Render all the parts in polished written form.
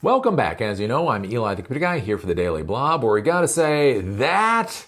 Welcome back. As you know, I'm Eli the Computer Guy here for the Daily Blob, where we gotta say that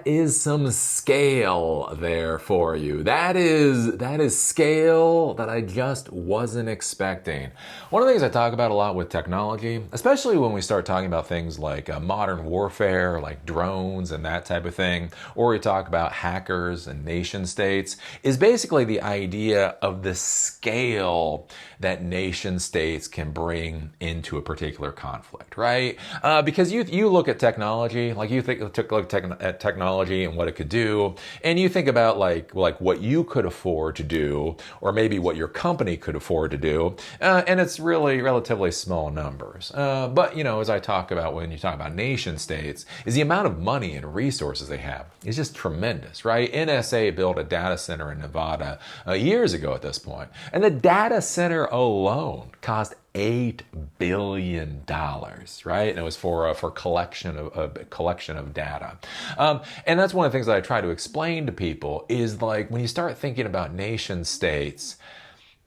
is some scale there for you. That is scale that I just wasn't expecting. One of the things I talk about a lot with technology, especially when we start talking about things like modern warfare, like drones and that type of thing, or we talk about hackers and nation states, is basically the idea of the scale that nation states can bring into a particular conflict, right? Because you look at technology, like you think at technology and what it could do, and you think about like what you could afford to do, or maybe what your company could afford to do, and it's really relatively small numbers. But as I talk about when you talk about nation states, is the amount of money and resources they have is just tremendous, right? NSA built a data center in Nevada years ago at this point, and the data center alone cost $8 billion, right? And it was for collection of data. And that's one of the things that I try to explain to people is like when you start thinking about nation states,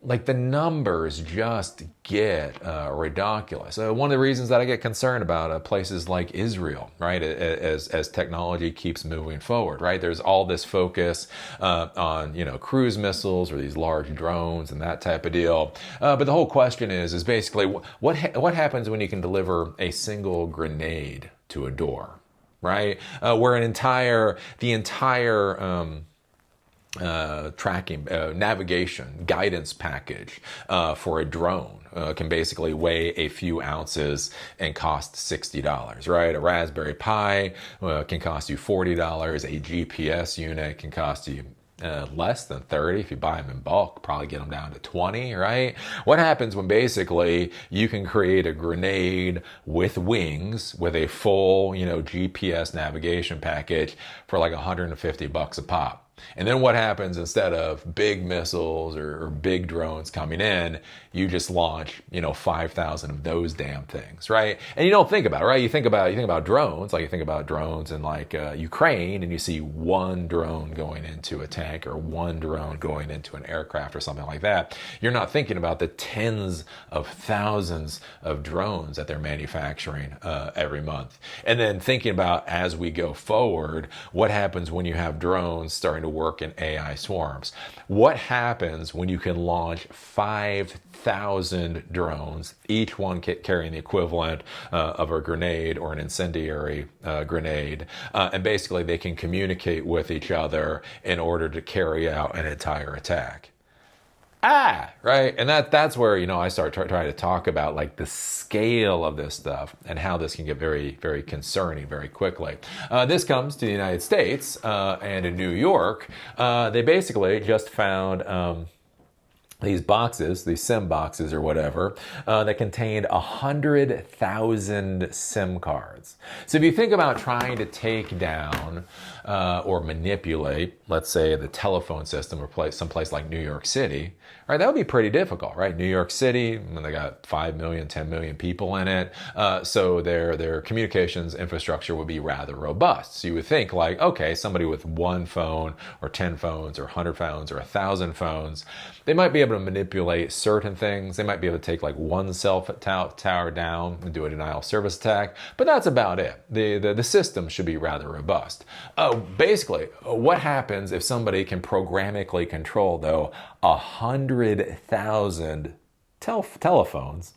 like the numbers just get ridiculous. One of the reasons that I get concerned about places like Israel, right, as technology keeps moving forward, right? There's all this focus on cruise missiles or these large drones and that type of deal. But the whole question is basically what happens when you can deliver a single grenade to a door, right? Where the entire tracking, navigation, guidance package for a drone can basically weigh a few ounces and cost $60, right? A Raspberry Pi can cost you $40. A GPS unit can cost you less than 30. If you buy them in bulk, probably get them down to 20, right? What happens when basically you can create a grenade with wings with a full, GPS navigation package for like $150 a pop? And then what happens instead of big missiles or big drones coming in, you just launch, 5,000 of those damn things, right? And you don't think about it, right? You think about drones, like you think about drones in like Ukraine, and you see one drone going into a tank or one drone going into an aircraft or something like that. You're not thinking about the tens of thousands of drones that they're manufacturing every month. And then thinking about as we go forward, what happens when you have drones starting to work in AI swarms? What happens when you can launch 5,000 drones, each one carrying the equivalent of a grenade or an incendiary grenade, and basically they can communicate with each other in order to carry out an entire attack? Right? And that's where, I start trying to talk about like the scale of this stuff and how this can get very, very concerning very quickly. This comes to the United States and in New York. They basically just found these boxes, these SIM boxes or whatever, that contained 100,000 SIM cards. So if you think about trying to take down or manipulate, let's say, the telephone system or someplace like New York City, right, that would be pretty difficult, right? New York City, they got 5 million, 10 million people in it, so their communications infrastructure would be rather robust. So you would think like, okay, somebody with one phone or 10 phones or 100 phones or 1,000 phones, they might be able to manipulate certain things. They might be able to take like one cell tower down and do a denial of service attack, but that's about it. The system should be rather robust. Basically, what happens if somebody can programmatically control, though, 100,000 telephones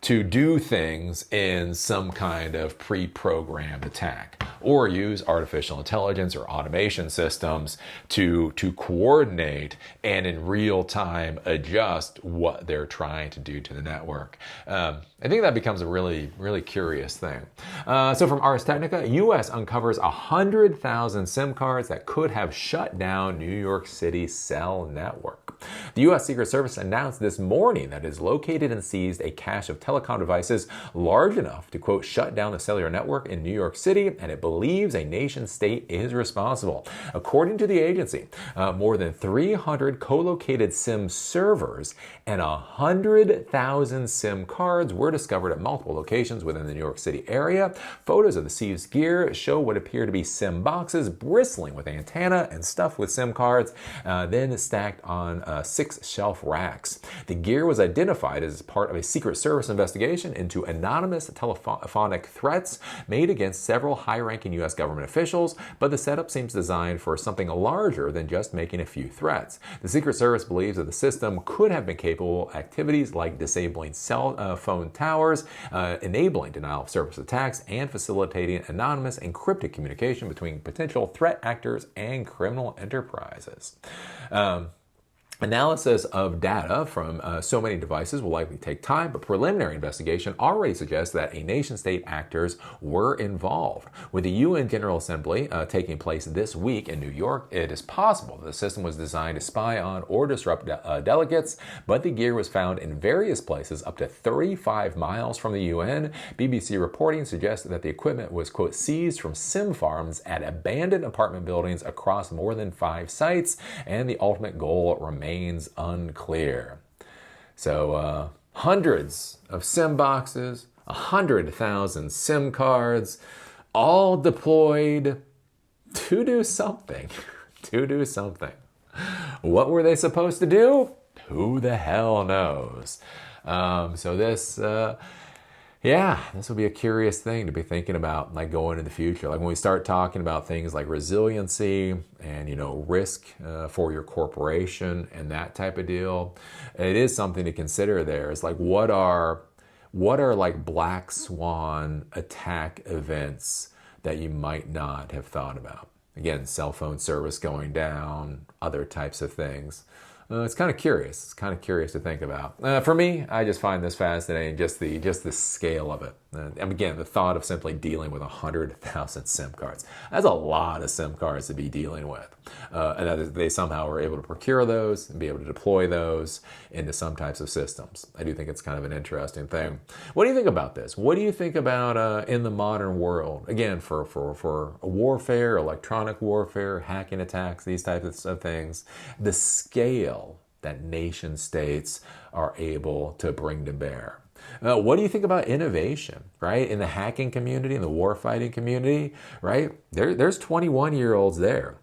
to do things in some kind of pre-programmed attack, or use artificial intelligence or automation systems to coordinate and in real time adjust what they're trying to do to the network? I think that becomes a really, really curious thing. So from Ars Technica, U.S. uncovers 100,000 SIM cards that could have shut down New York City cell network. The U.S. Secret Service announced this morning that it has located and seized a cache of telecom devices large enough to, quote, shut down the cellular network in New York City, and it believes a nation state is responsible. According to the agency, more than 300 co-located SIM servers and 100,000 SIM cards were discovered at multiple locations within the New York City area. Photos of the seized gear show what appear to be SIM boxes bristling with antenna and stuffed with SIM cards, then stacked on 6 shelf racks. The gear was identified as part of a Secret Service investigation into anonymous telephonic threats made against several high-ranking U.S. government officials, but the setup seems designed for something larger than just making a few threats. The Secret Service believes that the system could have been capable of activities like disabling cell phone towers, enabling denial of service attacks, and facilitating anonymous encrypted communication between potential threat actors and criminal enterprises. Analysis of data from so many devices will likely take time, but preliminary investigation already suggests that nation-state actors were involved. With the UN General Assembly taking place this week in New York, it is possible that the system was designed to spy on or disrupt delegates, but the gear was found in various places up to 35 miles from the UN. BBC reporting suggests that the equipment was, quote, seized from SIM farms at abandoned apartment buildings across more than 5 sites, and the ultimate goal remains unclear. So hundreds of SIM boxes, 100,000 SIM cards, all deployed to do something. To do something. What were they supposed to do? Who the hell knows? So this will be a curious thing to be thinking about, like going into the future. Like when we start talking about things like resiliency and, risk for your corporation and that type of deal, it is something to consider there. It's like, what are like black swan attack events that you might not have thought about? Again, cell phone service going down, other types of things. It's kind of curious. It's kind of curious to think about. For me, I just find this fascinating, just the scale of it. And again, the thought of simply dealing with 100,000 SIM cards. That's a lot of SIM cards to be dealing with. And that they somehow were able to procure those and be able to deploy those into some types of systems. I do think it's kind of an interesting thing. What do you think about this? What do you think about in the modern world? Again, for warfare, electronic warfare, hacking attacks, these types of things, the scale that nation states are able to bring to bear. What do you think about innovation, right? In the hacking community, in the warfighting community, right? There's 21-year-olds there.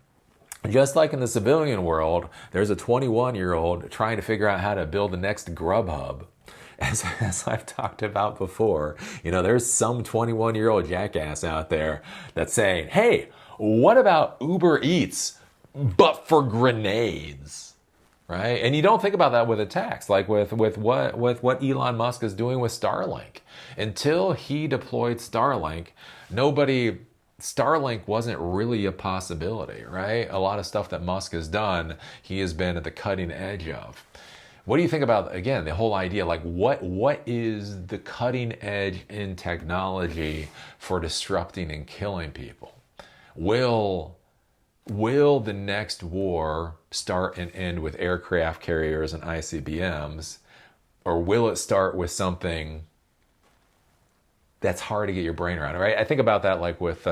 Just like in the civilian world, there's a 21-year-old trying to figure out how to build the next Grubhub. As I've talked about before, there's some 21-year-old jackass out there that's saying, hey, what about Uber Eats, but for grenades? Right? And you don't think about that with attacks, like with what Elon Musk is doing with Starlink. Until he deployed Starlink, Starlink wasn't really a possibility, right? A lot of stuff that Musk has done, he has been at the cutting edge of. What do you think about, again, the whole idea, like what is the cutting edge in technology for disrupting and killing people? Will the next war start and end with aircraft carriers and ICBMs, or will it start with something that's hard to get your brain around, right? I think about that like with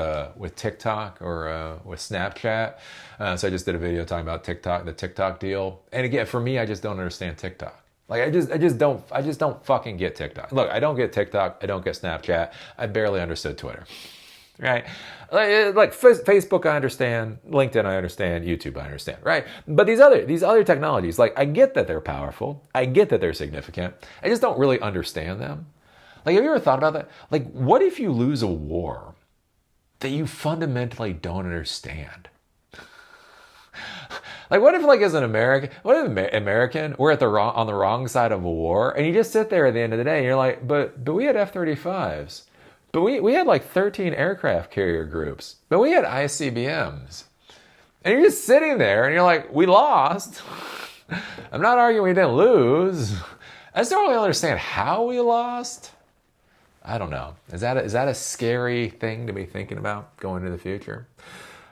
TikTok or with Snapchat. So I just did a video talking about TikTok, the TikTok deal. And again, for me, I just don't understand TikTok. Like I just don't fucking get TikTok. Look, I don't get TikTok. I don't get Snapchat. I barely understood Twitter. Right? Like Facebook, I understand. LinkedIn, I understand. YouTube, I understand. Right? But these other technologies, like I get that they're powerful. I get that they're significant. I just don't really understand them. Like, have you ever thought about that? Like, what if you lose a war that you fundamentally don't understand? Like, what if, like, as an American, what if American, we're on the wrong side of a war, and you just sit there at the end of the day, and you're like, but we had F-35s. But we had like 13 aircraft carrier groups. But we had ICBMs. And you're just sitting there and you're like, we lost. I'm not arguing we didn't lose. I just don't really understand how we lost. I don't know. Is that a scary thing to be thinking about going into the future?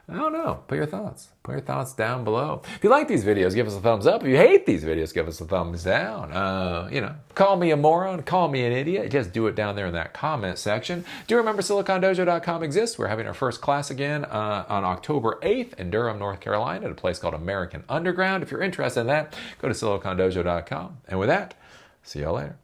I don't know. Put your thoughts. Put your thoughts down below. If you like these videos, give us a thumbs up. If you hate these videos, give us a thumbs down. Call me a moron. Call me an idiot. Just do it down there in that comment section. Do remember SiliconDojo.com exists. We're having our first class again on October 8th in Durham, North Carolina at a place called American Underground. If you're interested in that, go to SiliconDojo.com. And with that, see y'all later.